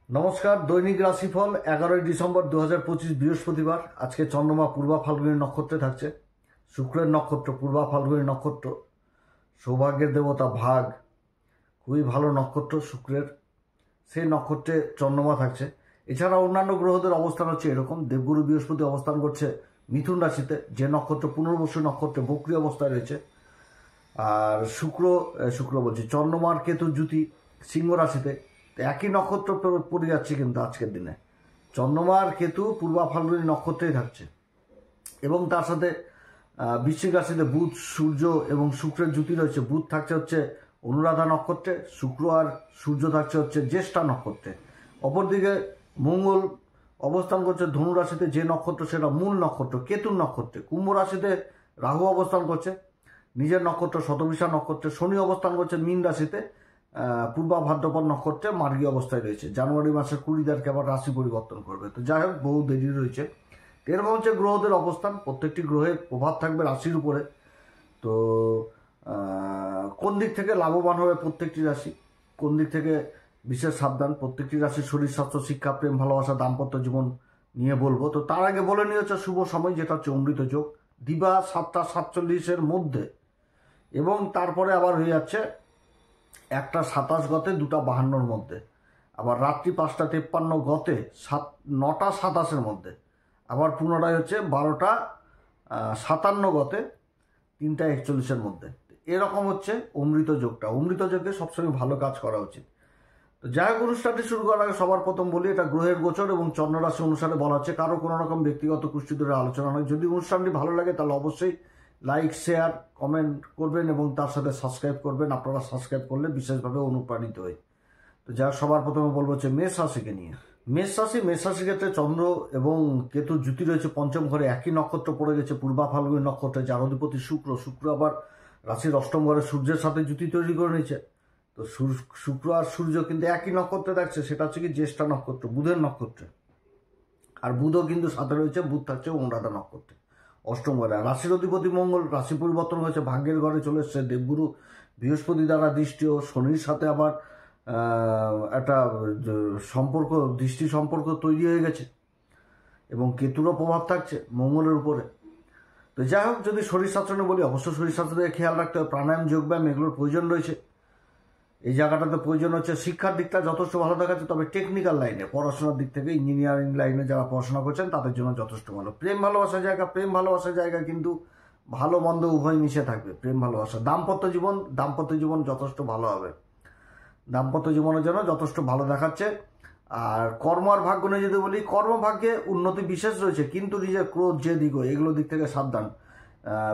নমস্কার। দৈনিক রাশিফল 11 ডিসেম্বর 2025 বৃহস্পতিবার। আজকে চন্দ্রমা পূর্বা ফাল্গুনী নক্ষত্রে থাকছে। শুক্রের নক্ষত্র পূর্বা ফাল্গুনী নক্ষত্র, সৌভাগ্যের দেবতা ভাগ, খুবই ভালো নক্ষত্র শুক্রের, সেই নক্ষত্রে চন্দ্রমা থাকছে। এছাড়া অন্যান্য গ্রহদের অবস্থান হচ্ছে এরকম। দেবগুরু বৃহস্পতি অবস্থান করছে মিথুন রাশিতে, যে নক্ষত্র পুনর্বসু নক্ষত্রে বক্রী অবস্থায় রয়েছে। আর শুক্র বলছি চন্দ্রমার কেতু জ্যোতি সিংহ রাশিতে, একই নক্ষত্র পড়ে যাচ্ছে কিন্তু আজকের দিনে চন্দ্রমার কেতু পূর্বা ফাল্গুনী নক্ষত্রেই থাকছে। এবং তার সাথে বৃশ্চিক রাশিতে বুধ, সূর্য এবং শুক্রের জ্যোতি রয়েছে। বুধ থাকছে হচ্ছে অনুরাধা নক্ষত্রে, শুক্র আর সূর্য থাকছে হচ্ছে জ্যেষ্ঠা নক্ষত্রে। অপরদিকে মঙ্গল অবস্থান করছে ধনু রাশিতে, যে নক্ষত্র সেটা মূল নক্ষত্র কেতুর নক্ষত্রে। কুম্ভ রাশিতে রাহু অবস্থান করছে নিজের নক্ষত্র শতবিশা নক্ষত্রে। শনি অবস্থান করছে মীন রাশিতে পূর্বা ভাদ্রপদ নক্ষত্রে, মার্গী অবস্থায় রয়েছে। জানুয়ারি মাসের 20 তারিখে আবার রাশি পরিবর্তন করবে। তো যাই হোক, বহু দেরি রয়েছে। এরকম হচ্ছে গ্রহদের অবস্থান। প্রত্যেকটি গ্রহের প্রভাব থাকবে রাশির উপরে। তো কোন দিক থেকে লাভবান হবে প্রত্যেকটি রাশি, কোন দিক থেকে বিশেষ সাবধান, প্রত্যেকটি রাশির শরীর স্বাস্থ্য, শিক্ষা, প্রেম, ভালোবাসা, দাম্পত্য জীবন নিয়ে বলবো। তো তার আগে বলে নিয়ে হচ্ছে শুভ সময়, যেটা হচ্ছে অমৃত যোগ, দিবা 7টা 47-এর মধ্যে, এবং তারপরে আবার হয়ে যাচ্ছে 1টা 27 গতে 2টা 52-র মধ্যে, আবার রাত্রি 5টা 53 গতে 9টা 27-এর মধ্যে, আবার পুনরায় হচ্ছে 12টা 57 গতে 3টা 41-এর মধ্যে। এরকম হচ্ছে অমৃত যোগটা। অমৃত যোগে সবসময় ভালো কাজ করা উচিত। তো যাই হোক, অনুষ্ঠানটি শুরু করার আগে সবার প্রথম বলি, এটা গ্রহের গোচর এবং চন্দ্ররাশি অনুসারে বলা হচ্ছে, কারো কোনো রকম ব্যক্তিগত কুষ্টি ধরে আলোচনা নয়। যদি অনুষ্ঠানটি ভালো লাগে তাহলে অবশ্যই লাইক, শেয়ার, কমেন্ট করবেন এবং তার সাথে সাবস্ক্রাইব করবেন। আপনারা সাবস্ক্রাইব করলে বিশেষভাবে অনুপ্রাণিত হই। তো যা সবার প্রথমে বলবো হচ্ছে মেষ রাশিকে নিয়ে। মেষ রাশির ক্ষেত্রে চন্দ্র এবং কেতুর জ্যোতি রয়েছে পঞ্চম ঘরে, একই নক্ষত্র পড়ে গেছে পূর্বা ফাল্গুনী নক্ষত্রে, যার অধিপতি শুক্র আবার রাশির অষ্টম ঘরে সূর্যের সাথে জ্যোতি তৈরি করে নিয়েছে। তো শুক্র আর সূর্য কিন্তু একই নক্ষত্রে থাকছে, সেটা হচ্ছে কি জ্যেষ্ঠা নক্ষত্র, বুধের নক্ষত্রে। আর বুধও কিন্তু সাথে রয়েছে, বুধ থাকছে অনুরাধা নক্ষত্রে অষ্টম ঘরে। রাশির অধিপতি মঙ্গল রাশি পরিবর্তন হয়েছে, ভাগ্যের ঘরে চলে এসছে। দেবগুরু বৃহস্পতি দ্বারা দৃষ্টি ও শনির সাথে আবার একটা দৃষ্টি সম্পর্ক তৈরি হয়ে গেছে, এবং কেতুরও প্রভাব থাকছে মঙ্গলের উপরে। তো যাই হোক, যদি শরীর স্বাস্থ্য বলি, অবশ্যই শরীর স্বাস্থ্যকে খেয়াল রাখতে হবে। প্রাণায়াম, যোগব্যায়াম এগুলোর প্রয়োজন রয়েছে। এই জায়গাটাতে প্রয়োজন হচ্ছে শিক্ষার দিকটা যথেষ্ট ভালো দেখাচ্ছে, তবে টেকনিক্যাল লাইনে, পড়াশোনার দিক থেকে ইঞ্জিনিয়ারিং লাইনে যারা পড়াশোনা করছেন তাদের জন্য যথেষ্ট ভালো। প্রেম ভালোবাসার জায়গা কিন্তু ভালো মন্দ উভয় মিশে থাকবে। প্রেম ভালোবাসা, দাম্পত্য জীবন যথেষ্ট ভালো হবে। দাম্পত্য জীবনের জন্য যথেষ্ট ভালো দেখাচ্ছে। আর কর্ম আর ভাগ্য নিয়ে যদি বলি, কর্মভাগ্যে উন্নতি বিশেষ রয়েছে, কিন্তু নিজের ক্রোধ, যে দিক, এগুলো দিক থেকে সাবধান।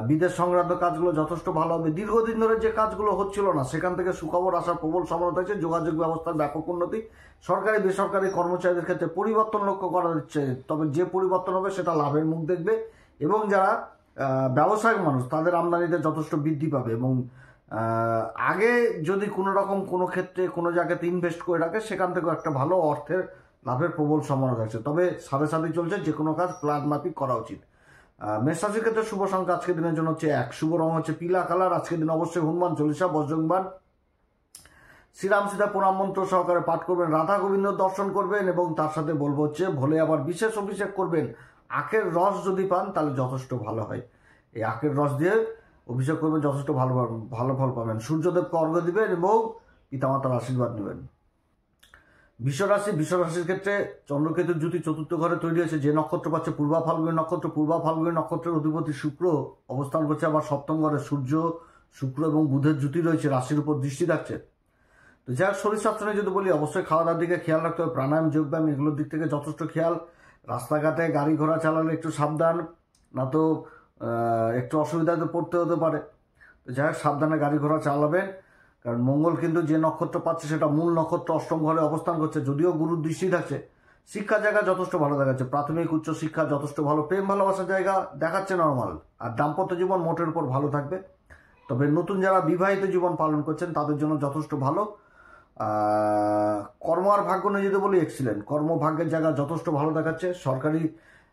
বিদেশ সংক্রান্ত কাজগুলো যথেষ্ট ভালো হবে। দীর্ঘদিন ধরে যে কাজগুলো হচ্ছিল না, সেখান থেকে সুখবর আসার প্রবল সম্ভাবনা থাকছে। যোগাযোগ ব্যবস্থার ব্যাপক উন্নতি। সরকারি বেসরকারি কর্মচারীদের ক্ষেত্রে পরিবর্তন লক্ষ্য করা যাচ্ছে, তবে যে পরিবর্তন হবে সেটা লাভের মুখ দেখবে। এবং যারা ব্যবসায়িক মানুষ, তাদের আমদানিতে যথেষ্ট বৃদ্ধি পাবে। এবং আগে যদি কোনো রকম কোনো ক্ষেত্রে কোনো জায়গাতে ইনভেস্ট করে রাখে, সেখান থেকেও একটা ভালো অর্থের লাভের প্রবল সম্ভাবনা থাকছে। তবে সাথে চলছে, যে কোনো কাজ প্ল্যান মাফিক করা উচিত। মেষ রাশির ক্ষেত্রে শুভ সংখ্যা আজকের দিনের জন্য হচ্ছে 1, শুভ রং হচ্ছে পিলা কালার। আজকের দিন অবশ্যই হনুমান চল্লিশা, বজরংবাণ, শ্রীরাম সীতা প্রণাম মন্ত্র সহকারে পাঠ করবেন, রাধা গোবিন্দ দর্শন করবেন, এবং তার সাথে বলবো হচ্ছে ভোলে আবার বিশেষ অভিষেক করবেন। আখের রস যদি পান তাহলে যথেষ্ট ভালো হয়। এই আখের রস দিয়ে অভিষেক করবেন, যথেষ্ট ভালো ফল পাবেন। সূর্যদেবকে অর্ঘ্য দিবেন এবং পিতামাতার আশীর্বাদ নেবেন। বিশ্বরাশির ক্ষেত্রে চন্দ্রকেতুর জ্যোতি চতুর্থ ঘরে তৈরি হয়েছে, যে নক্ষত্র পাচ্ছে পূর্বা ফাল্গুনী নক্ষত্র। পূর্বা ফাল্গুনী নক্ষত্রের অধিপতি শুক্র অবস্থান করছে আবার সপ্তম ঘরে। সূর্য, শুক্র এবং বুধের জ্যোতি রয়েছে, রাশির উপর দৃষ্টি থাকছে। তো যাই হোক, শরীর স্বাস্থ্য নিয়ে যদি বলি, অবশ্যই খাওয়া দাওয়ার দিকে খেয়াল রাখতে হবে। প্রাণায়াম, যোগব্যায়াম এগুলোর দিক থেকে যথেষ্ট খেয়াল। রাস্তাঘাটে গাড়ি ঘোড়া চালালে একটু সাবধান, না তো একটু অসুবিধাতে পড়তে হতে পারে। তো যাই হোক, সাবধানে গাড়ি ঘোড়া চালাবেন, কারণ মঙ্গল কিন্তু যে নক্ষত্র পাচ্ছে সেটা মূল নক্ষত্র অষ্টম ঘরে অবস্থান করছে, যদিও গুরুর দৃষ্টি থাকছে। শিক্ষার জায়গা যথেষ্ট ভালো দেখাচ্ছে, প্রাথমিক উচ্চ শিক্ষা যথেষ্ট ভালো। প্রেম ভালোবাসার জায়গা দেখাচ্ছে নর্মাল। আর দাম্পত্য জীবন মোটের উপর ভালো থাকবে। তবে নতুন যারা বিবাহিত জীবন পালন করছেন তাদের জন্য যথেষ্ট ভালো। কর্ম আর ভাগ্য নিয়ে যদি বলি, এক্সিলেন্ট। কর্মভাগ্যের জায়গা যথেষ্ট ভালো দেখাচ্ছে। সরকারি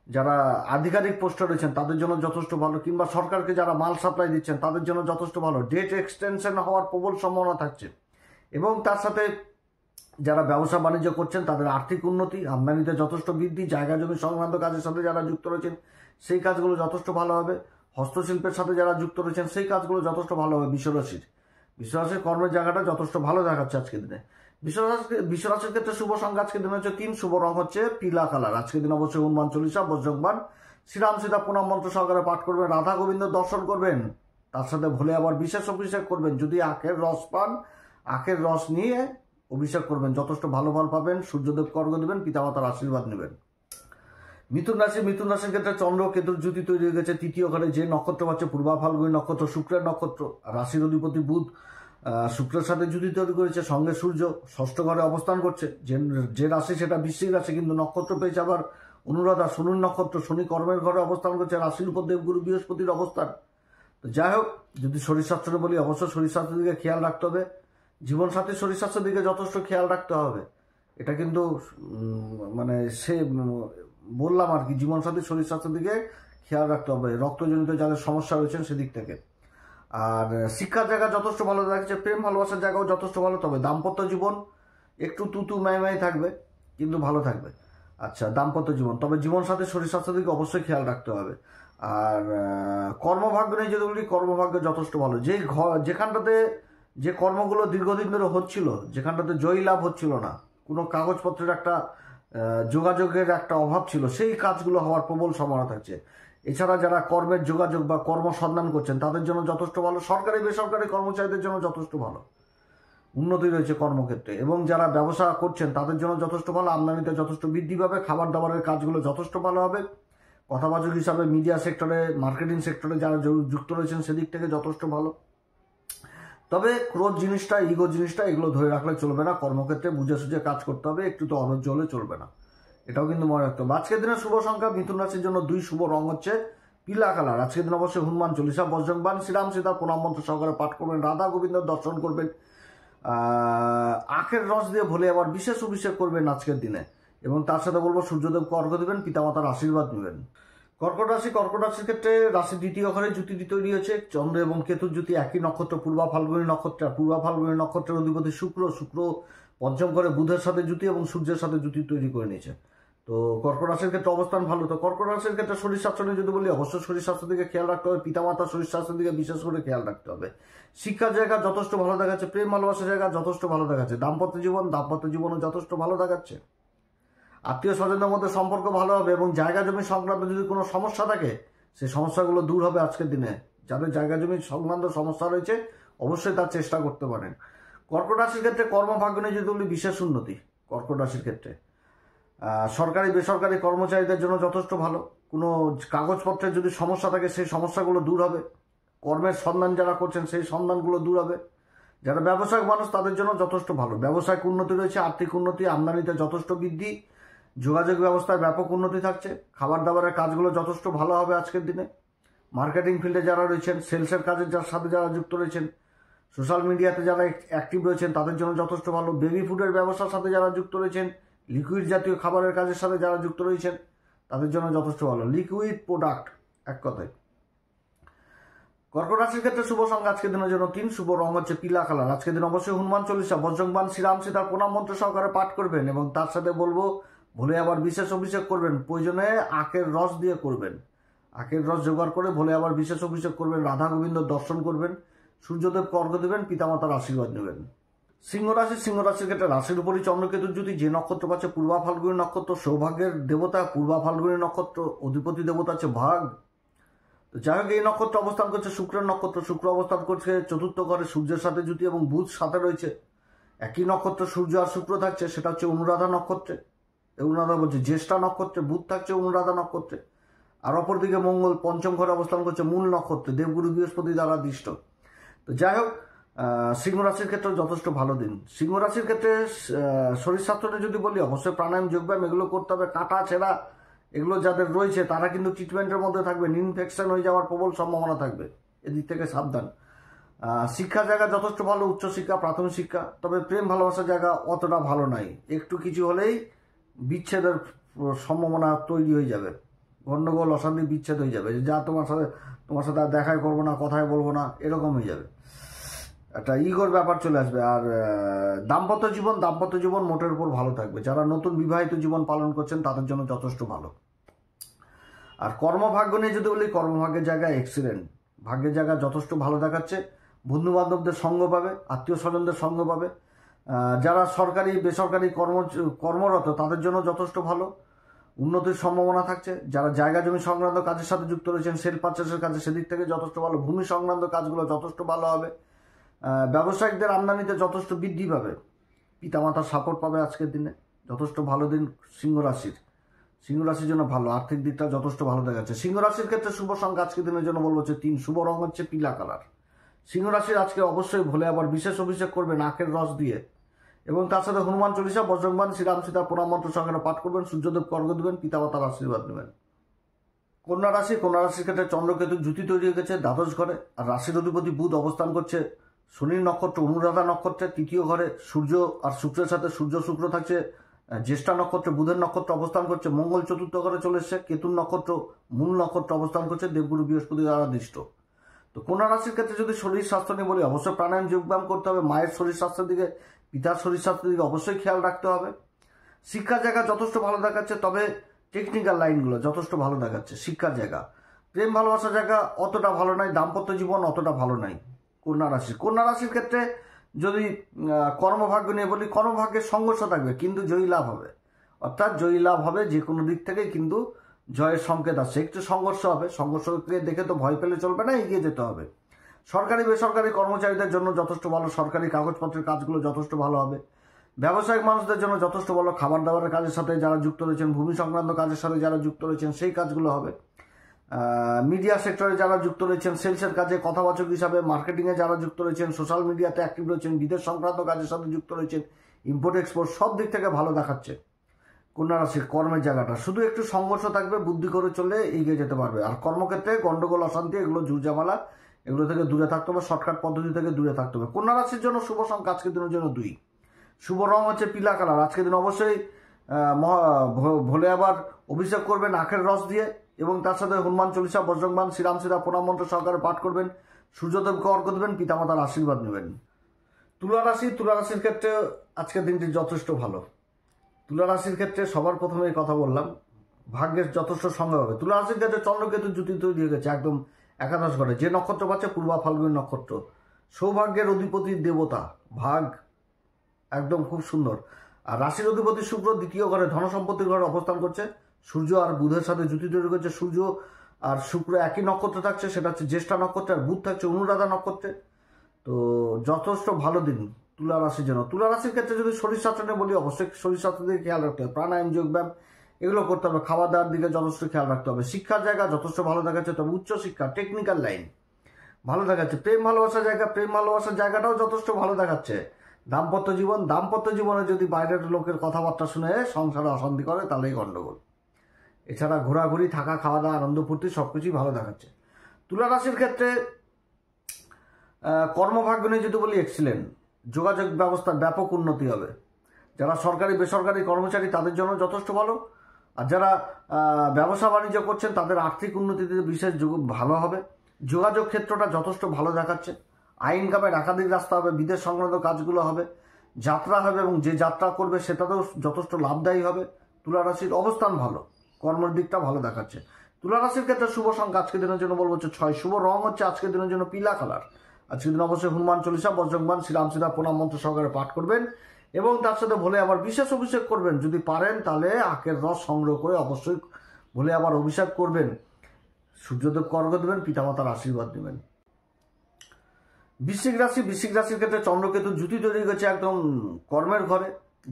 যারা আধিকারিক পোস্টে রয়েছেন তাদের জন্য যথেষ্ট ভালো, কিংবা সরকারকে যারা মাল সাপ্লাই দিচ্ছেন তাদের জন্য যথেষ্ট ভালো। ডেট এক্সটেনশন হওয়ার প্রবল সম্ভাবনা থাকছে। এবং তার সাথে যারা ব্যবসা বাণিজ্য করছেন তাদের আর্থিক উন্নতি, আমদানিতে যথেষ্ট বৃদ্ধি, জায়গা জমি সংক্রান্ত কাজের সাথে যারা যুক্ত রয়েছেন সেই কাজগুলো যথেষ্ট ভালো হবে। হস্তশিল্পের সাথে যারা যুক্ত রয়েছেন সেই কাজগুলো যথেষ্ট ভালো হবে। বিশ্বরাশির কর্মের জায়গাটা যথেষ্ট ভালো দেখাচ্ছে আজকের দিনে। বিশ্বরাশির ক্ষেত্রে শুভ সংখ্যা আজকের দিনে হচ্ছে 3, শুভ রং হচ্ছে পিলা কালার। আজকের দিন অবশ্যই হনুমান চল্লিশা, বজ্রংবাণ, শ্রীরাম সীতা প্রণাম মন্ত্র সহকারে পাঠ করবেন, রাধা গোবিন্দ দর্শন করবেন, তার সাথে ভোলে আবার বিশেষ অভিষেক করবেন। যদি আখের রস পান, আখের রস নিয়ে অভিষেক করবেন, যথেষ্ট ভালো ফল পাবেন। সূর্যদেব অর্ঘ দেবেন, পিতামাতার আশীর্বাদ নেবেন। মিথুন রাশির ক্ষেত্রে চন্দ্র কেতুর জুতি তৈরি হয়ে গেছে তৃতীয় ঘরে। যে নক্ষত্র পাচ্ছে পূর্বা ফাল্গুনী নক্ষত্র, শুক্রের নক্ষত্র। রাশির অধিপতি বুধ শুক্রের সাথে জুতি তৈরি করেছে, সঙ্গে সূর্য ষষ্ঠ ঘরে অবস্থান করছে। যে রাশি সেটা বৃশ্চিক রাশি, কিন্তু নক্ষত্র পেয়েছে আবার অনুরাধা শনির নক্ষত্র। শনি কর্মের ঘরে অবস্থান করছে, রাশির উপর দেবগুরু বৃহস্পতির অবস্থান। তো যাই হোক, যদি শরীর স্বাস্থ্য বলি, অবশ্যই শরীর স্বাস্থ্যের দিকে খেয়াল রাখতে হবে। জীবনসাথীর শরীর স্বাস্থ্যের দিকে যথেষ্ট খেয়াল রাখতে হবে। এটা কিন্তু মানে বললাম আর কি, জীবনসাথীর শরীর স্বাস্থ্যের দিকে খেয়াল রাখতে হবে, রক্তজনিত যাদের সমস্যা রয়েছেন সেদিক থেকে। আর শিক্ষার জায়গা যথেষ্ট ভালো থাকছে, প্রেম ভালোবাসার জায়গাও যথেষ্ট ভালো। তবে দাম্পত্য জীবন একটু তুতু মাই থাকবে, কিন্তু ভালো থাকবে। আচ্ছা, দাম্পত্য জীবন, তবে জীবনসাথীর শরীর স্বাস্থ্যের দিকে অবশ্যই খেয়াল রাখতে হবে। আর কর্মভাগ্য নিয়ে যদি বলি, কর্মভাগ্য যথেষ্ট ভালো। যেখানটাতে যে কর্মগুলো দীর্ঘদিন ধরে হচ্ছিল, যেখানটাতে জয়ী লাভ হচ্ছিল না, কোনো কাগজপত্রের একটা যোগাযোগের একটা অভাব ছিল, সেই কাজগুলো হওয়ার প্রবল সম্ভাবনা থাকছে। এছাড়া যারা কর্মের যোগাযোগ বা কর্মসন্ধান করছেন তাদের জন্য যথেষ্ট ভালো। সরকারি বেসরকারি কর্মচারীদের জন্য যথেষ্ট ভালো উন্নতি রয়েছে কর্মক্ষেত্রে। এবং যারা ব্যবসা করছেন তাদের জন্য যথেষ্ট ভালো। আমদানিতে যথেষ্ট বৃদ্ধি পাবে। খাবার দাবারের কাজগুলো যথেষ্ট ভালো হবে। কথাবাচক হিসাবে মিডিয়া সেক্টরে, মার্কেটিং সেক্টরে যারা যুক্ত রয়েছেন সেদিক থেকে যথেষ্ট ভালো। তবে ক্রোধ জিনিসটা, ইগো জিনিসটা, এগুলো ধরে রাখলে চলবে না। কর্মক্ষেত্রে বুঝে সুঝে কাজ করতে হবে, একটু তো অধৈর্য হলে চলবে না, এটাও কিন্তু মনে রাখতে হবে। আজকের দিনের শুভ সংখ্যা মিথুন রাশির জন্য 2, শুভ রং হচ্ছে পিলা কালার। আজকের দিন অবশ্যই হনুমান চল্লিশা, বজ্রংবাণ, শ্রীরাম সীতা প্রণাম মন্ত্র সহকারে পাঠ করবেন, রাধা গোবিন্দ দর্শন করবেন, আখের রস দিয়ে ভোলে আবার বিশেষ অভিষেক করবেন আজকের দিনে। এবং তার সাথে বলবো সূর্যদেবকে অর্ঘ দেবেন, পিতামাতার আশীর্বাদ নেবেন। কর্কট রাশির ক্ষেত্রে রাশির দ্বিতীয় ঘরে জুতিটি তৈরি হয়েছে। চন্দ্র এবং কেতুর জুতি একই নক্ষত্র, পূর্বা ফাল্গুনী নক্ষত্র। পূর্বা ফাল্গুনী নক্ষত্রের অধিপতি শুক্র পঞ্চম ঘরে বুধের সাথে জুতি এবং সূর্যের সাথে জুতি তৈরি করে নিয়েছে। তো কর্কট রাশির ক্ষেত্রে অবস্থান ভালো। তো কর্কট রাশির ক্ষেত্রে শরীর স্বাস্থ্য নিয়ে যদি বলি, অবশ্যই শরীর স্বাস্থ্যের দিকে খেয়াল রাখতে হবে। পিতামাতার শরীর স্বাস্থ্যের দিকে বিশেষ করে খেয়াল রাখতে হবে। শিক্ষার জায়গা যথেষ্ট ভালো দেখাচ্ছে। প্রেম ভালোবাসার জায়গা যথেষ্ট ভালো দেখাচ্ছে। দাম্পত্য জীবনও যথেষ্ট ভালো দেখাচ্ছে। আত্মীয় স্বজনদের মধ্যে সম্পর্ক ভালো হবে। এবং জায়গা জমি সংক্রান্ত যদি কোনো সমস্যা থাকে, সেই সমস্যাগুলো দূর হবে আজকের দিনে। যাদের জায়গা জমি সংক্রান্ত সমস্যা রয়েছে অবশ্যই তার চেষ্টা করতে পারেন। কর্কট রাশির ক্ষেত্রে কর্মভাগ্য নিয়ে যদি বলি, বিশেষ উন্নতি। কর্কট রাশির ক্ষেত্রে সরকারি বেসরকারি কর্মচারীদের জন্য যথেষ্ট ভালো। কোনো কাগজপত্রের যদি সমস্যা থাকে সেই সমস্যাগুলো দূর হবে। কর্মের সন্ধান যারা করছেন সেই সন্ধানগুলো দূর হবে। যারা ব্যবসায়িক মানুষ তাদের জন্য যথেষ্ট ভালো। ব্যবসায়িক উন্নতি রয়েছে, আর্থিক উন্নতি, আমদানিতে যথেষ্ট বৃদ্ধি, যোগাযোগ ব্যবস্থায় ব্যাপক উন্নতি থাকছে। খাবার দাবারের কাজগুলো যথেষ্ট ভালো হবে আজকের দিনে। মার্কেটিং ফিল্ডে যারা রয়েছেন, সেলসের কাজের সাথে যারা যুক্ত রয়েছেন, সোশ্যাল মিডিয়াতে যারা অ্যাক্টিভ রয়েছেন তাদের জন্য যথেষ্ট ভালো। বেবি ফুডের ব্যবসার সাথে যারা যুক্ত রয়েছেন, লিকুইড জাতীয় খাবারের কাজের সাথে যারা যুক্ত রয়েছেন তাদের জন্য যথেষ্ট ভালো। লিকুইড প্রোডাক্ট এক কথায়। কর্কট রাশির ক্ষেত্রে শুভ সংখ্যা আজকের দিনের জন্য 3, শুভ রং হচ্ছে পিলা কালার। আজকের দিন অবশ্যই হনুমান চল্লিশা, বজ্রংবাণ, শ্রীরাম সীতার প্রণাম মন্ত্র সহকারে পাঠ করবেন। এবং তার সাথে বলবো ভোলে আবার বিশেষ অভিষেক করবেন। প্রয়োজনে আখের রস দিয়ে করবেন। আখের রস জোগাড় করে ভোলে আবার বিশেষ অভিষেক করবেন, রাধা গোবিন্দ দর্শন করবেন, সূর্যদেবকে অর্ঘ্য দেবেন, পিতামাতার আশীর্বাদ নেবেন। সিংহ রাশির ক্ষেত্রে রাশির উপরই চন্দ্রকেতুর জুতি। যে নক্ষত্র পাচ্ছে পূর্বা ফাল্গুনী নক্ষত্র, সৌভাগ্যের দেবতা পূর্বা ফাল্গুনী নক্ষত্র, অধিপতি দেবতা আছে ভাগ। তো যাই হোক, এই নক্ষত্র অবস্থান করছে শুক্রের নক্ষত্র। শুক্র অবস্থান করছে চতুর্থ ঘরে, সূর্যের সাথে জুতি এবং বুধ সাথে রয়েছে। একই নক্ষত্র সূর্য আর শুক্র থাকছে, সেটা হচ্ছে অনুরাধা নক্ষত্রে। অনুরাধা বলছে জ্যেষ্ঠা নক্ষত্রে, বুধ থাকছে অনুরাধা নক্ষত্রে। আর অপরদিকে মঙ্গল পঞ্চম ঘরে অবস্থান করছে মূল নক্ষত্রে, দেবগুরু বৃহস্পতি দ্বারা দৃষ্ট। তো যাই হোক, সিংহ রাশির ক্ষেত্রে যথেষ্ট ভালো দিন। সিংহ রাশির ক্ষেত্রে শরীর স্বাস্থ্যটা যদি বলি, অবশ্যই প্রাণায়াম, যোগব্যায়াম এগুলো করতে হবে। কাটা ছেঁড়া এগুলো যাদের রয়েছে তারা কিন্তু ট্রিটমেন্টের মধ্যে থাকবেন। ইনফেকশন হয়ে যাওয়ার প্রবল সম্ভাবনা থাকবে, এদিক থেকে সাবধান। শিক্ষার জায়গা যথেষ্ট ভালো, উচ্চশিক্ষা, প্রাথমিক শিক্ষা। তবে প্রেম ভালোবাসার জায়গা অতটা ভালো নাই। একটু কিছু হলেই বিচ্ছেদের সম্ভাবনা তৈরি হয়ে যাবে। গন্ডগোল, অশান্তি, বিচ্ছেদ হয়ে যাবে। যা তোমার সাথে আর দেখাই করবো না, কথাই বলবো না, এরকম হয়ে যাবে। একটা ইগোর ব্যাপার চলে আসবে। আর দাম্পত্য জীবন মোটের উপর ভালো থাকবে। যারা নতুন বিবাহিত জীবন পালন করছেন তাদের জন্য যথেষ্ট ভালো। আর কর্মভাগ্য নিয়ে যদি বলি, কর্মভাগ্যের জায়গা এক্সিলেন্ট, ভাগ্যের জায়গা যথেষ্ট ভালো দেখাচ্ছে। বন্ধু বান্ধবদের সঙ্গ পাবে, আত্মীয় স্বজনদের সঙ্গ পাবে। যারা সরকারি বেসরকারি কর্মরত তাদের জন্য যথেষ্ট ভালো, উন্নতির সম্ভাবনা থাকছে। যারা জায়গা জমি সংক্রান্ত কাজের সাথে যুক্ত রয়েছেন, সেল পারচেসের কাজে, সেদিক থেকে যথেষ্ট ভালো। ভূমি সংক্রান্ত কাজগুলো যথেষ্ট ভালো হবে। ব্যবসায়িকদের আমদানিতে যথেষ্ট বৃদ্ধি পাবে। পিতামাতার সাপোর্ট পাবে আজকের দিনে, যথেষ্ট ভালো দিন সিংহ রাশির জন্য ভালো। আর্থিক দিকটা যথেষ্ট ভালো দেখাচ্ছে। সিংহ রাশির ক্ষেত্রে শুভ সংখ্যা আজকের দিনের জন্য বলবো হচ্ছে 3। শুভ রং হচ্ছে পিলা কালার। সিংহ রাশির আজকে অবশ্যই ভোলে আবার বিশেষ অভিষেক করবেন আখের রস দিয়ে, এবং তার সাথে হনুমান চল্লিশা, বজরংবান, শ্রীরাম সীতা প্রণাম মন্ত্র সঙ্গে পাঠ করবেন। সূর্যদেবকে অর্ঘ্য দেবেন, পিতামাতার আশীর্বাদ নেবেন। কন্যা রাশির ক্ষেত্রে চন্দ্রকেতু জুতি তৈরি হয়ে গেছে দ্বাদশ ঘরে। আর রাশির অধিপতি বুধ অবস্থান করছে শনির নক্ষত্র অনুরাধা নক্ষত্রে 3য় ঘরে। সূর্য আর শুক্রের সাথে সূর্য শুক্র থাকছে জ্যেষ্ঠা নক্ষত্রে, বুধের নক্ষত্র অবস্থান করছে। মঙ্গল 4র্থ ঘরে চলে এসছে, কেতুর নক্ষত্র মূল নক্ষত্র অবস্থান করছে, দেবগুরু বৃহস্পতি দ্বারা দৃষ্ট। তো কন্যা রাশির ক্ষেত্রে যদি শরীর স্বাস্থ্য নিয়ে বলি, অবশ্যই প্রাণায়াম যোগব্যায়াম করতে হবে। মায়ের শরীর স্বাস্থ্যের দিকে, পিতার শরীর স্বাস্থ্যের দিকে অবশ্যই খেয়াল রাখতে হবে। শিক্ষার জায়গা যথেষ্ট ভালো দেখাচ্ছে, তবে টেকনিক্যাল লাইনগুলো যথেষ্ট ভালো দেখাচ্ছে। শিক্ষার জায়গা, প্রেম ভালোবাসার জায়গা অতটা ভালো নাই, দাম্পত্য জীবন অতটা ভালো নাই কন্যা রাশির ক্ষেত্রে যদি কর্মভাগ্য নিয়ে বলি, কর্মভাগ্যের সংঘর্ষ থাকবে কিন্তু জয়ী লাভ হবে। অর্থাৎ জয়ী লাভ হবে যে কোনো দিক থেকে, কিন্তু জয়ের সংকেত আসছে। একটু সংঘর্ষ হবে, সংঘর্ষকে দেখে তো ভয় পেলে চলবে না, এগিয়ে যেতে হবে। সরকারি বেসরকারি কর্মচারীদের জন্য যথেষ্ট ভালো, সরকারি কাগজপত্রের কাজগুলো যথেষ্ট ভালো হবে। ব্যবসায়িক মানুষদের জন্য যথেষ্ট ভালো, খাবার দাবারের কাজের সাথে যারা যুক্ত রয়েছেন, ভূমি সংক্রান্ত কাজের সাথে যারা যুক্ত রয়েছেন সেই কাজগুলো হবে। মিডিয়া সেক্টরে যারা যুক্ত রয়েছেন, সেলসের কাজে কথাবাচক হিসাবে, মার্কেটিংয়ে যারা যুক্ত রয়েছেন, সোশ্যাল মিডিয়াতে অ্যাক্টিভ রয়েছেন, বিদেশ সংক্রান্ত কাজের সাথে যুক্ত রয়েছেন, ইম্পোর্ট এক্সপোর্ট, সব দিক থেকে ভালো দেখাচ্ছে কন্যা রাশির কর্মের জায়গাটা। শুধু একটু সংঘর্ষ থাকবে, বুদ্ধি করে চলে এগিয়ে যেতে পারবে। আর কর্মক্ষেত্রে গন্ডগোল, অশান্তি, এগুলো ঝুরঝামেলা, এগুলো থেকে দূরে থাকতে হবে, শর্টকাট পদ্ধতি থেকে দূরে থাকতে হবে। কন্যা রাশির জন্য শুভ সংখ্যা আজকের দিনের জন্য 2। শুভ রং হচ্ছে পিলা কালার। আজকের দিন অবশ্যই ভোলে আবার অভিষেক করবেন আখের রস দিয়ে, এবং তার সাথে হনুমান চল্লিশা, বজরংবান, শ্রীরাম সীতা প্রণাম মন্ত্র সহকারে পাঠ করবেন। সূর্যদেবকে অর্ঘ্য দেবেন, পিতামাতার আশীর্বাদ নেবেন। তুলা রাশির ক্ষেত্রে আজকের দিনটি যথেষ্ট ভালো। তুলা রাশির ক্ষেত্রে সবার প্রথমে কথা বললাম, ভাগ্যের যথেষ্ট সঙ্গে হবে। তুলা রাশির ক্ষেত্রে চন্দ্রকেতু জুতি তৈরি হয়ে গেছে একদম একাদশ ঘরে। যে নক্ষত্র পাচ্ছে পূর্বা ফাল্গুনী নক্ষত্র, সৌভাগ্যের অধিপতি দেবতা ভাগ, একদম খুব সুন্দর। আর রাশির অধিপতি শুক্র 2য় ঘরে ধন সম্পত্তির ঘরে অবস্থান করছে। সূর্য আর বুধের সাথে জুতি তৈরি করছে। সূর্য আর শুক্র একই নক্ষত্র থাকছে, সেটা হচ্ছে জ্যেষ্ঠা নক্ষত্রে, আর বুধ থাকছে অনুরাধা নক্ষত্রে। তো যথেষ্ট ভালো দিন তুলা রাশির জন্য। তুলা রাশির ক্ষেত্রে যদি শরীর স্বাস্থ্য নিয়ে বলি, অবশ্যই শরীর স্বাস্থ্যের দিকে খেয়াল রাখতে হবে। প্রাণায়াম যোগব্যায়াম এগুলো করতে হবে। খাওয়া দাওয়ার দিকে যথেষ্ট খেয়াল রাখতে হবে। শিক্ষার জায়গা যথেষ্ট ভালো দেখাচ্ছে, তবে উচ্চশিক্ষা, টেকনিক্যাল লাইন ভালো দেখাচ্ছে। প্রেম ভালোবাসার জায়গাটাও যথেষ্ট ভালো দেখাচ্ছে। দাম্পত্য জীবনে যদি বাইরের লোকের কথাবার্তা শুনে সংসারে অশান্তি করে তাহলেই গন্ডগোল। এছাড়া ঘোরাঘুরি, থাকা, খাওয়া দাওয়া, আনন্দ ফুর্তি সবকিছুই ভালো দেখাচ্ছে। তুলা রাশির ক্ষেত্রে কর্মভাগ্য নিয়ে যদি বলি এক্সিলেন্ট, যোগাযোগ ব্যবস্থার ব্যাপক উন্নতি হবে। যারা সরকারি বেসরকারি কর্মচারী তাদের জন্য যথেষ্ট ভালো। আর যারা ব্যবসা বাণিজ্য করছেন তাদের আর্থিক উন্নতিতে বিশেষ ভালো হবে। যোগাযোগ ক্ষেত্রটা যথেষ্ট ভালো দেখাচ্ছে। আইন কামের একাধিক রাস্তা হবে, বিদেশ সংক্রান্ত কাজগুলো হবে, যাত্রা হবে, এবং যে যাত্রা করবে সেটাতেও যথেষ্ট লাভদায়ী হবে। তুলা রাশির অবস্থান ভালো, কর্মের দিকটা ভালো দেখাচ্ছে। তুলা রাশির ক্ষেত্রে শুভ সংখ্যা আজকের দিনের জন্য বলবো হচ্ছে 6। শুভ রং হচ্ছে আজকের দিনের জন্য পিলা কালার। আজকের দিন অবশ্যই হনুমান চল্লিশা, বজরংবান, শ্রীরাম সীতা প্রণাম মন্ত্র সহকারে পাঠ করবেন, এবং তার সাথে ভোলে আবার বিশেষ অভিষেক করবেন। যদি পারেন তাহলে আখের রস সংগ্রহ করে অবশ্যই ভোলে আবার অভিষেক করবেন। সূর্যদেবকে অর্ঘ্য দেবেন, পিতামাতার আশীর্বাদ নেবেন। বৃশ্চিক রাশির ক্ষেত্রে চন্দ্রকেতু জুতি তৈরি গেছে একদম কর্মের ঘরে।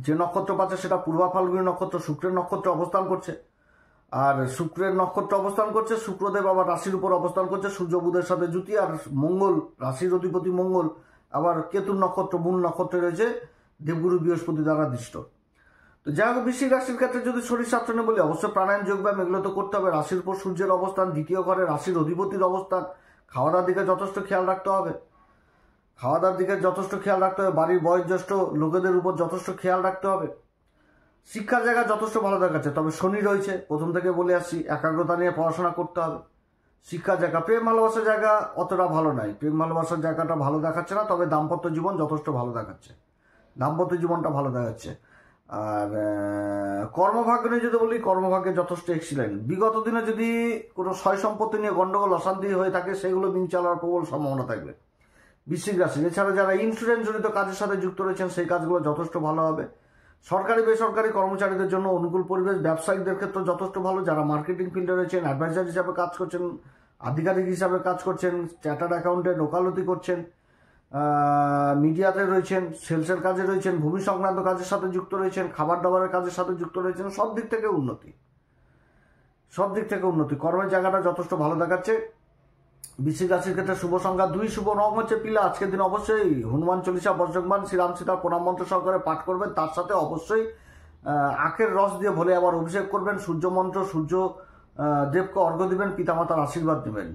যে নক্ষত্র পাচ্ছে সেটা পূর্বা ফাল্গুনী নক্ষত্র, শুক্রের নক্ষত্র অবস্থান করছে। আর শুক্রের নক্ষত্র অবস্থান করছে, শুক্রদেব আবার রাশির উপর অবস্থান করছে, সূর্য বুধের সাথে জুতি। আর মঙ্গল, রাশির অধিপতি মঙ্গল আবার কেতুর নক্ষত্র মূল নক্ষত্রে রয়েছে, দেবগুরু বৃহস্পতি দ্বারা দৃষ্ট। তো যাই হোক, বৃশ্চিক রাশির ক্ষেত্রে যদি শরীর স্বাস্থ্য নিয়ে বলি, অবশ্যই প্রাণায়াম যোগব্যায়াম এগুলো তো করতে হবে। রাশির উপর সূর্যের অবস্থান, 2য় ঘরে রাশির অধিপতির অবস্থান। খাওয়া দাওয়ার দিকে যথেষ্ট খেয়াল রাখতে হবে। বাড়ির বয়োজ্যেষ্ঠ লোকেদের উপর যথেষ্ট খেয়াল রাখতে হবে। শিক্ষার জায়গা যথেষ্ট ভালো দেখাচ্ছে, তবে শনি রয়েছে, প্রথম থেকে বলে আসছি, একাগ্রতা নিয়ে পড়াশোনা করতে হবে। শিক্ষা জায়গা, প্রেম ভালোবাসার জায়গা অতটা ভালো নাই, প্রেম ভালোবাসার জায়গাটা ভালো দেখাচ্ছে না, তবে দাম্পত্য জীবন যথেষ্ট ভালো দেখাচ্ছে, দাম্পত্য জীবনটা ভালো দেখাচ্ছে। আর কর্মভাগ্য নিয়ে যদি বলি, কর্মভাগ্যে যথেষ্ট এক্সিলেন্ট। বিগত দিনে যদি কোনো সয় সম্পত্তি নিয়ে গন্ডগোল অশান্তি হয়ে থাকে সেগুলো মিন চালার প্রবল সম্ভাবনা থাকবে বৃশ্চিক রাশি। এছাড়া যারা ইন্স্যুরেন্স জড়িত কাজের সাথে যুক্ত রয়েছেন সেই কাজগুলো যথেষ্ট ভালো হবে। সরকারি বেসরকারি কর্মচারীদের জন্য অনুকূল পরিবেশ, ব্যবসায়িকদের ক্ষেত্রে যথেষ্ট ভালো। যারা মার্কেটিং ফিল্ডে রয়েছেন, অ্যাডভাইজার হিসাবে কাজ করছেন, আধিকারিক হিসাবে কাজ করছেন, চার্টার্ড অ্যাকাউন্টেন্ট, ওকালতি করছেন, মিডিয়াতে রয়েছেন, সেলসের কাজে রয়েছেন, ভূমি সংক্রান্ত কাজের সাথে যুক্ত রয়েছেন, খাবার দাবারের কাজের সাথে যুক্ত রয়েছেন, সব দিক থেকে উন্নতি, সব দিক থেকে উন্নতি। কর্মের জায়গাটা যথেষ্ট ভালো দেখাচ্ছে। বৃশ্চিক রাশির ক্ষেত্রে শুভ সংখ্যা 2, শুভ রং হচ্ছে পিলা। আজকের দিন অবশ্যই হনুমান চল্লিশা, বজ্রংবাণ, শ্রীরাম সীতা প্রণাম মন্ত্র সহকারে পাঠ করবেন। তার সাথে অবশ্যই আখের রস দিয়ে ভোলে আবার অভিষেক করবেন, সূর্য মন্ত্র, সূর্য দেবকে অর্ঘ্য দিবেন, পিতামাতার আশীর্বাদ দিবেন।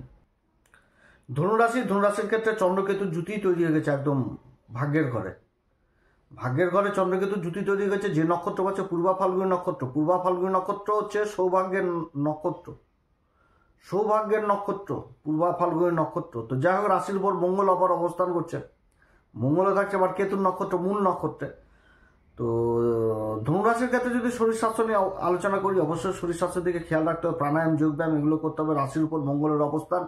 ধনুরাশি, ধনুরাশির ক্ষেত্রে চন্দ্রকেতুর জুতি তৈরি হয়ে গেছে একদম ভাগ্যের ঘরে, ভাগ্যের ঘরে চন্দ্রকেতুর জুতি তৈরি হয়ে গেছে। যে নক্ষত্র হচ্ছে পূর্বা ফাল্গুনী নক্ষত্র, পূর্বা ফাল্গুনী নক্ষত্র হচ্ছে সৌভাগ্যের নক্ষত্র, সৌভাগ্যের নক্ষত্র পূর্বা ফাল্গুনী নক্ষত্র। তো যাই হোক, রাশির উপর মঙ্গল আবার অবস্থান করছে, মঙ্গলে থাকছে আবার কেতুর নক্ষত্র, মূল নক্ষত্রে। তো ধনুরাশির ক্ষেত্রে যদি শরীর স্বাস্থ্য নিয়ে আলোচনা করি, অবশ্যই শরীর স্বাস্থ্যের দিকে খেয়াল রাখতে হবে, প্রাণায়াম, যোগব্যায়াম এগুলো করতে হবে। রাশির উপর মঙ্গলের অবস্থান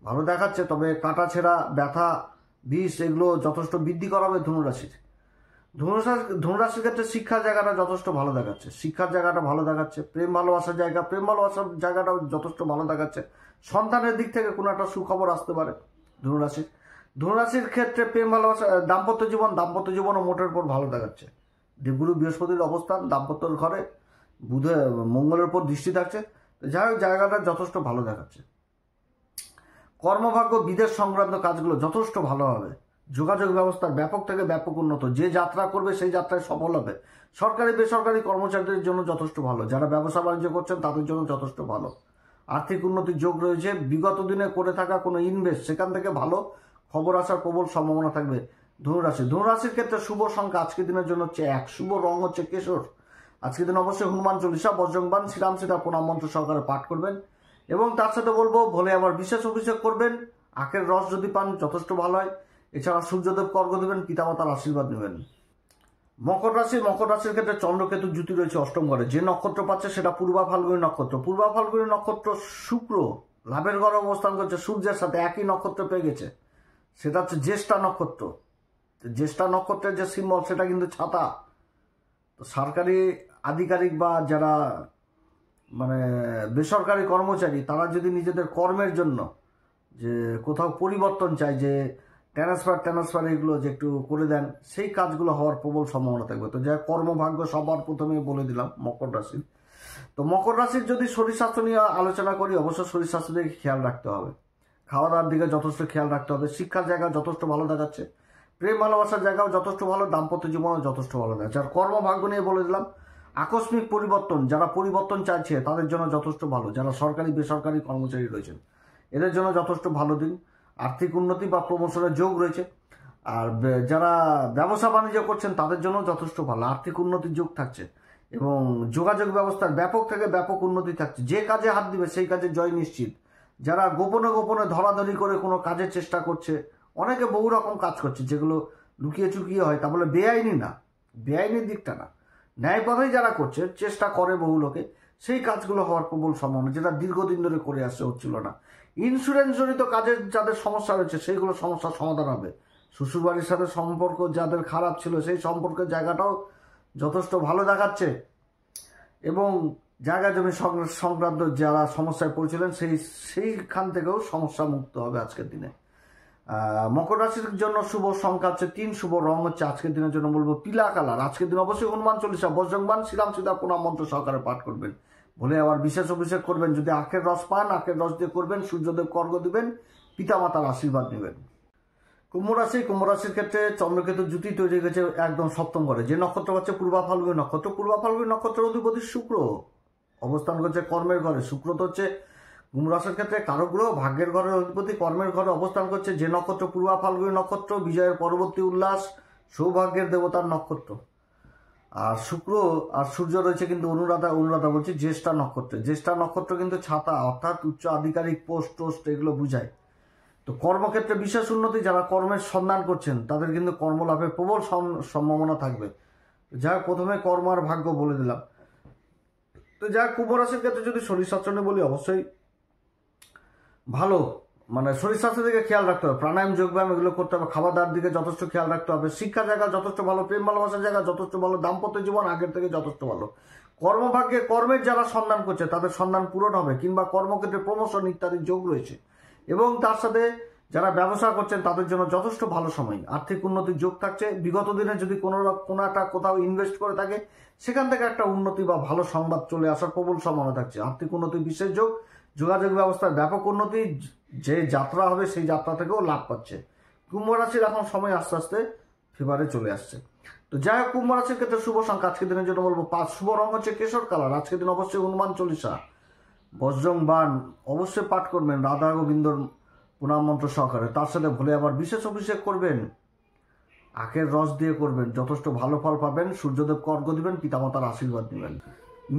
ভালো দেখাচ্ছে, তবে কাটা ছেঁড়া, ব্যথা, বিষ এগুলো যথেষ্ট বৃদ্ধি করাবে ধনুরাশির। ধনুরাশির ক্ষেত্রে শিক্ষার জায়গাটা যথেষ্ট ভালো দেখাচ্ছে, শিক্ষার জায়গাটা ভালো দেখাচ্ছে। প্রেম ভালোবাসার জায়গা, প্রেম ভালোবাসার জায়গাটাও যথেষ্ট ভালো দেখাচ্ছে। সন্তানের দিক থেকে কোনো একটা সুখবর আসতে পারে ধনুরাশির। ধনুরাশির ক্ষেত্রে প্রেম ভালোবাসা, দাম্পত্য জীবন, দাম্পত্য জীবনও মোটের উপর ভালো দেখাচ্ছে। দেবগুরু বৃহস্পতির অবস্থান দাম্পত্যর ঘরে, বুধে মঙ্গলের উপর দৃষ্টি থাকছে। যাই হোক, জায়গাটা যথেষ্ট ভালো দেখাচ্ছে। কর্মভাগ্য, বিদেশ সংক্রান্ত কাজগুলো যথেষ্ট ভালো হবে। যোগাযোগ ব্যবস্থার ব্যাপক থেকে ব্যাপক উন্নত, যে যাত্রা করবে সেই যাত্রায় সফল হবে। সরকারি বেসরকারি কর্মচারীদের জন্য যথেষ্ট ভালো, যারা ব্যবসা বাণিজ্য করছেন তাদের জন্য যথেষ্ট ভালো। আর্থিক উন্নতির যোগ রয়েছে। বিগত দিনে করে থাকা কোনো ইনভেস্ট, সেখান থেকে ভালো খবর আসার প্রবল সম্ভাবনা থাকবে ধনুরাশি। ধনুরাশির ক্ষেত্রে শুভ সংখ্যা আজকের দিনের জন্য হচ্ছে 1, শুভ রং হচ্ছে কেশর। আজকের দিন অবশ্যই হনুমান চল্লিশা, বজ্রংবাণ, শ্রীরাম সীতা প্রণাম মন্ত্র সহকারে পাঠ করবেন এবং তার সাথে বলবো ভোলে আবার বিশেষ অভিষেক করবেন। আখের রস যদি পান যথেষ্ট ভালো হয়। এছাড়া সূর্যদেবকে অর্ঘ্য দেবেন, পিতামাতার আশীর্বাদ নেবেন। মকর রাশি, মকর রাশির ক্ষেত্রে চন্দ্রকেতুর জুতি রয়েছে অষ্টম ঘরে। যে নক্ষত্র পাচ্ছে সেটা পূর্বা ফাল্গুনী নক্ষত্র। পূর্বা ফাল্গুনী নক্ষত্র শুক্র লাভের ঘরে অবস্থান করছে, সূর্যের সাথে একই নক্ষত্র পেয়ে গেছে। সেটা হচ্ছে জ্যেষ্ঠা নক্ষত্র। জ্যেষ্ঠা নক্ষত্রের যে সিম্বল সেটা কিন্তু ছাতা। তো সরকারি আধিকারিক বা যারা মানে বেসরকারি কর্মচারী, তারা যদি নিজেদের কর্মের জন্য যে কোথাও পরিবর্তন চায়, যে ট্রান্সফার এগুলো যে একটু করে দেন, সেই কাজগুলো হওয়ার প্রবল সম্ভাবনা থাকবে। তো যা কর্মভাগ্য সবার প্রথমে বলে দিলাম মকর রাশির। তো মকর রাশির যদি শরীর স্বাস্থ্য নিয়ে আলোচনা করি, অবশ্যই শরীর স্বাস্থ্য দিকে খেয়াল রাখতে হবে, খাওয়া দাওয়ার দিকে যথেষ্ট খেয়াল রাখতে হবে। শিক্ষার জায়গা যথেষ্ট ভালো দেখাচ্ছে, প্রেম ভালোবাসার জায়গাও যথেষ্ট ভালো, দাম্পত্য জীবনও যথেষ্ট ভালো দেখাচ্ছে। আর কর্মভাগ্য নিয়ে বলে দিলাম, আকস্মিক পরিবর্তন, যারা পরিবর্তন চাইছে তাদের জন্য যথেষ্ট ভালো। যারা সরকারি বেসরকারি কর্মচারী রয়েছেন এদের জন্য যথেষ্ট ভালো দিন। আর্থিক উন্নতি বা প্রমোশনের যোগ রয়েছে। আর যারা ব্যবসা বাণিজ্য করছেন তাদের জন্য যথেষ্ট ভালো, আর্থিক উন্নতির যোগ থাকছে এবং যোগাযোগ ব্যবস্থার ব্যাপক থেকে ব্যাপক উন্নতি থাকছে। যে কাজে হাত দিবে সেই কাজে জয় নিশ্চিত। যারা গোপনে গোপনে ধরাধরি করে কোনো কাজের চেষ্টা করছে, অনেকে বহু রকম কাজ করছে যেগুলো লুকিয়ে চুকিয়ে হয়, তা বলে বেআইনি না, বেআইনির দিকটা না, ন্যায় পথেই যারা করছে, চেষ্টা করে বহু লোকে, সেই কাজগুলো হওয়ার প্রবল সম্ভাবনা, যেটা দীর্ঘদিন ধরে করে আসছে, হচ্ছিল না। ইন্স্যুরেন্স জড়িত কাজের যাদের সমস্যা রয়েছে সেইগুলো সমস্যার সমাধান হবে। শ্বশুরবাড়ির সাথে সম্পর্ক যাদের খারাপ ছিল সেই সম্পর্কের জায়গাটাও যথেষ্ট ভালো দেখাচ্ছে এবং জায়গা জমি সংক্রান্ত যারা সমস্যায় পড়েছিলেন সেইখান থেকেও সমস্যা মুক্ত হবে আজকের দিনে। মকর রাশির জন্য শুভ সংখ্যা হচ্ছে 3, শুভ রং হচ্ছে আজকের দিনের জন্য বলবো পিলা কালার। আজকের দিন অবশ্যই হনুমান চল্লিশা, বজ্রংবাণ, শ্রীরাম সীতা প্রণাম মন্ত্র সহকারে পাঠ করবেন। বলে আবার বিশেষ অভিষেক করবেন। যদি আখের রস পান, আখের রস দিয়ে করবেন, সূর্যদেবকে অর্ঘ্য দিবেন, পিতামাতার আশীর্বাদ নেবেন। কুম্ভ রাশি, কুম্ভ রাশির ক্ষেত্রে চন্দ্রকেতুর জুতি তৈরি হয়ে গেছে একদম সপ্তম ঘরে। যে নক্ষত্র হচ্ছে পূর্বা ফাল্গুনী নক্ষত্র। পূর্বা ফাল্গুনী নক্ষত্রের অধিপতি শুক্র অবস্থান করছে কর্মের ঘরে। শুক্র তো হচ্ছে কুম্ভ রাশির ক্ষেত্রে কারক গ্রহ, ভাগ্যের ঘরের অধিপতি, কর্মের ঘরে অবস্থান করছে। যে নক্ষত্র পূর্বা ফাল্গুনী নক্ষত্র, বিজয়ের পরবর্তী উল্লাস, সৌভাগ্যের দেবতার নক্ষত্র। আর শুক্র আর সূর্য রয়েছে কিন্তু অনুরাধা বলছি জ্যেষ্ঠা নক্ষত্রে। জ্যেষ্ঠা নক্ষত্র কিন্তু ছাতা, অর্থাৎ উচ্চ আধিকারিক পোস্ট টোস্ট এগুলো বুঝায়। তো কর্মক্ষেত্রে বিশেষ উন্নতি, যারা কর্মের সন্ধান করছেন তাদের কিন্তু কর্মলাভের প্রবল সম্ভাবনা থাকবে। যা প্রথমে কর্ম আর ভাগ্য বলে দিলাম। তো যা কুম্ভ রাশির ক্ষেত্রে যদি শরীর স্বাস্থ্য নিয়ে বলি, অবশ্যই ভালো, মানে শরীর স্বাস্থ্যের দিকে খেয়াল রাখতে হবে, প্রাণায়াম যোগব্যায়াম এগুলো করতে হবে, খাওয়া দাওয়ার দিকে যথেষ্ট খেয়াল রাখতে হবে, শিক্ষা জায়গা যথেষ্ট ভালো, প্রেম ভালোবাসার জায়গা যথেষ্ট ভালো, দাম্পত্য জীবন আগের থেকে যথেষ্ট ভালো। কর্মভাগ্যে কর্মের যারা সন্ধান করছে তাদের সন্ধান পূরণ হবে, কিংবা কর্মক্ষেত্রে প্রমোশন ইত্যাদি যোগ রয়েছে। এবং তার সাথে যারা ব্যবসা করছেন তাদের জন্য যথেষ্ট ভালো সময়, আর্থিক উন্নতির যোগ থাকছে। বিগত দিনে যদি কোনো একটা কোথাও ইনভেস্ট করে থাকে সেখান থেকে একটা উন্নতি বা ভালো সংবাদ চলে আসার প্রবল সম্ভাবনা থাকছে। আর্থিক উন্নতির বিশেষ যোগ, যোগাযোগ ব্যবস্থার ব্যাপক উন্নতি, যে যাত্রা হবে সেই যাত্রা থেকেও লাভ পাচ্ছে। কুম্ভ রাশির এখন সময় আস্তে আস্তে ফেভারে চলে আসছে। তো যাই হোক, কুম্ভ রাশির ক্ষেত্রে শুভ সংখ্যা আজকের দিনের জন্য বলবো 5, শুভ রঙ হচ্ছে কেশর কালার। আজকের দিন অবশ্যই হনুমান চল্লিশা, বজ্রং বাণ অবশ্যই পাঠ করবেন রাধা গোবিন্দর প্রণাম মন্ত্র সহকারে। তার সাথে ভুলে আবার বিশেষ অভিষেক করবেন, আখের রস দিয়ে করবেন, যথেষ্ট ভালো ফল পাবেন। সূর্যদেব অর্ঘ দিবেন, পিতামাতার আশীর্বাদ নেবেন।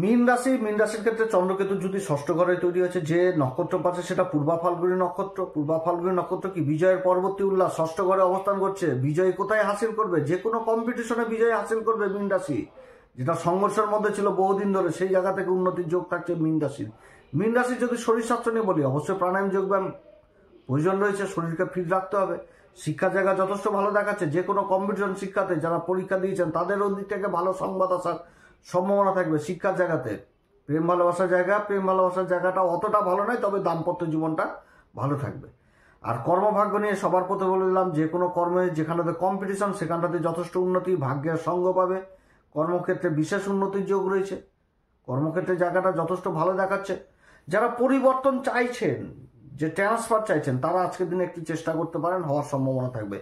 মীন রাশির ক্ষেত্রে চন্দ্রকেতু যদি ষষ্ঠ ঘরে তৈরি হয়েছে, যে নক্ষত্র পাচ্ছে সেটা পূর্বা ফাল্গুনী নক্ষত্র। পূর্বা ফাল্গুনী নক্ষত্র কি বিজয়ের পরবর্তী উল্লাস, ষষ্ঠ ঘরে অবস্থান করছে। বিজয় কোথায় হাসিল করবে? যে কোনো কম্পিটিশনে বিজয় হাসিল করবে মীন রাশি, যেটা সংঘর্ষের মধ্যে ছিল বহুদিন ধরে, সেই জায়গা থেকে উন্নতির যোগ থাকছে মীন রাশির। মীন রাশির যদি শরীর স্বাস্থ্য নিয়ে বলি, অবশ্যই প্রাণায়াম যোগব্যায়াম প্রয়োজন রয়েছে, শরীরকে ফিট রাখতে হবে। শিক্ষার জায়গা যথেষ্ট ভালো দেখাচ্ছে। যে কোনো কম্পিটিশন শিক্ষাতে যারা পরীক্ষা দিয়েছেন তাদের দিক থেকে ভালো সংবাদ আসার সম্ভাবনা থাকবে। শিক্ষার জায়গাতে প্রেম ভালোবাসার জায়গাটা অতটা ভালো নয়, তবে দাম্পত্য জীবনটা ভালো থাকবে। আর কর্মভাগ্য নিয়ে সবার প্রথমে বলে দিলাম, যে কোনো কর্মে যেখানটাতে কম্পিটিশন সেখানটাতে যথেষ্ট উন্নতি, ভাগ্যের সঙ্গ পাবে। কর্মক্ষেত্রে বিশেষ উন্নতির যোগ রয়েছে, কর্মক্ষেত্রে জায়গাটা যথেষ্ট ভালো দেখাচ্ছে। যারা পরিবর্তন চাইছেন, যে ট্রান্সফার চাইছেন, তারা আজকের দিনে একটু চেষ্টা করতে পারেন, হওয়ার সম্ভাবনা থাকবে।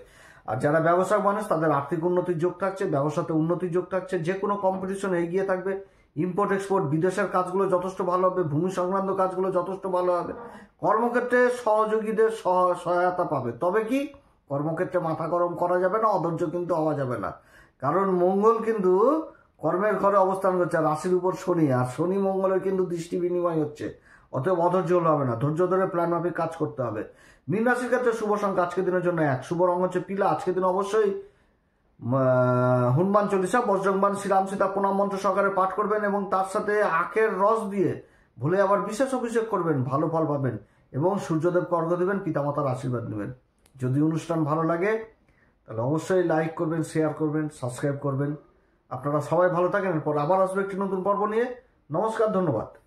আর যারা ব্যবসায়িক মানুষ তাদের আর্থিক উন্নতির যোগ থাকছে, ব্যবসাতে উন্নতির যোগ থাকছে। যে কোনো কম্পিটিশনে এগিয়ে থাকবে। ইম্পোর্ট এক্সপোর্ট বিদেশের কাজগুলো যথেষ্ট ভালো হবে, ভূমি সংক্রান্ত কাজগুলো যথেষ্ট ভালো হবে। কর্মক্ষেত্রে সহযোগীদের সহায়তা পাবে। তবে কি কর্মক্ষেত্রে মাথা গরম করা যাবে না, অধৈর্য কিন্তু হওয়া যাবে না, কারণ মঙ্গল কিন্তু কর্মের ঘরে অবস্থান করছে, রাশির উপর শনি, আর শনি মঙ্গলের কিন্তু দৃষ্টি বিনিময় হচ্ছে। অতএব অধৈর্য হলে হবে না, ধৈর্য ধরে প্ল্যান মাফিক কাজ করতে হবে। মীন রাশির ক্ষেত্রে শুভ সংখ্যা আজকের দিনের জন্য 1, শুভ রঙ হচ্ছে পিলা। আজকের দিন অবশ্যই হনুমান চল্লিশা, বজ্রং বাণ, শ্রীরাম সীতা প্রণাম মন্ত্র সহকারে পাঠ করবেন, এবং তার সাথে আখের রস দিয়ে ভুলে আবার বিশেষ অভিষেক করবেন, ভালো ফল পাবেন। এবং সূর্যদেবকে অর্ঘ্য দেবেন, পিতামাতার আশীর্বাদ নেবেন। যদি অনুষ্ঠান ভালো লাগে তাহলে অবশ্যই লাইক করবেন, শেয়ার করবেন, সাবস্ক্রাইব করবেন। আপনারা সবাই ভালো থাকেন। এরপর আবার আসবে একটি নতুন পর্ব নিয়ে। নমস্কার, ধন্যবাদ।